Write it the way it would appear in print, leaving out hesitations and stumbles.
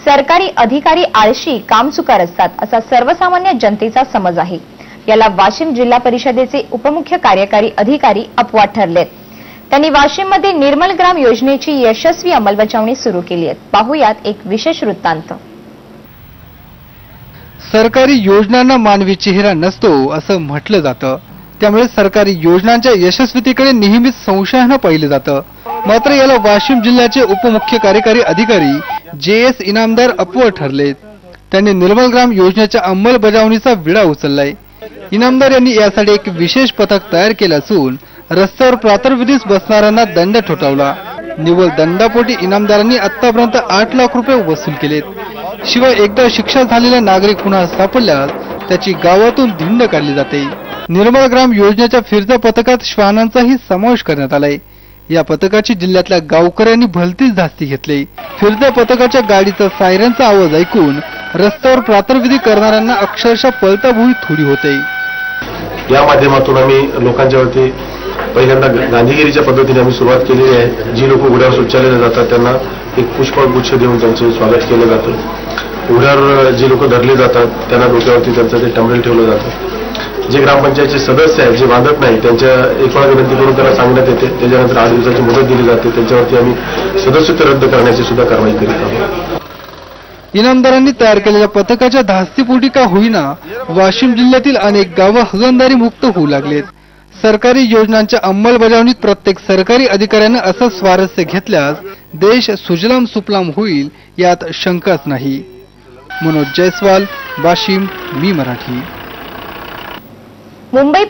सरकारी अधिकारी आळशी, कामचुकार असतात असा सर्वसामान्य जनतेचा समज आहे। याला वाशिम जिल्हा परिषदेचे उपमुख्य कार्यकारी अधिकारी अपवाद ठरलेत। त्यांनी वाशिममध्ये निर्मल ग्राम योजनेची यशस्वी अंमलबजावणी सुरू केली आहे। पाहूयात एक विशेष वृत्तांत। सरकारी योजनांना मानवी चेहरा नसतो असं म्हटलं जातं, त्यामुळे सरकारी योजनांच्या यशस्वीतेकडे नेहमीच संशयानं पाहिलं जातं। मात्र याला वाशिम जिल्ह्याचे उपमुख्य कार्यकारी अधिकारी JS इनामदार अपवाद ठरलेत। त्यांनी निर्मल ग्राम योजनेच्या अंमलबजावणीचा विडा उचललाय। इनामदार यांनी यासाठी एक विशेष पथक तयार केलं असून रस्त्यावर प्रातर्विधीस बसणाऱ्यांना दंड ठोठावला। निव्वळ दंडापोटी इनामदारांनी आतापर्यंत 8 लाख रुपये वसूल केलेत। शिवाय एकदा शिक्षा झालेला नागरिक पुन्हा सापडल्यास त्याची गावातून धिंड काढली जाते। निर्मल ग्राम योजनेच्या फिरत्या पथकात श्वानांचाही समावेश करण्यात आलाय। या पथकाची जिल्ह्यातल्या गावकऱ्यांनी भलतीच धास्ती घेतली। फिरत्या पथकाच्या गाडीचा सायरनचा आवाज ऐकून रस्त्यावर प्रातर्विधी करणाऱ्यांना अक्षरशः पळता भुई थोडी होते। या माध्यमातून आम्ही लोकांच्यावरती पहिल्यांदा गांधीगिरीच्या पद्धतीने आम्ही सुरुवात केलेली आहे। जी लोक उघड्यावर शौचालयाला जातात त्यांना एक पुष्पगुच्छ देऊन त्यांचे स्वागत केलं जातं। उघड्यावर जे लोक धरले जातात त्यांना डोक्यावरती त्यांचं ते टंबेल ठेवलं जातं। जे ग्रामपंचायतचे सदस्य आहेत जे बांधत नाही त्यांच्या एक वेळा विनंती करून त्यांना सांगण्यात येते। त्याच्यानंतर 8 दिवसाची मुदत दिली जाते। त्यांच्यावरती आम्ही सदस्यत्व रद्द करण्याची सुद्धा कारवाई करीत आहोत। इनामदारांनी तयार केलेल्या पथकाच्या धास्तीपोटी का होईना वाशिम जिल्ह्यातील अनेक गावं हागणदारी मुक्त होऊ लागलेत। सरकारी योजनांच्या अंमलबजावणीत प्रत्येक सरकारी अधिकाऱ्यानं असं स्वारस्य घेतल्यास देश सुजलाम सुफलाम होईल यात शंकाच नाही। मनोज जयस्वाल, वाशिम, मी मराठी। मुंबई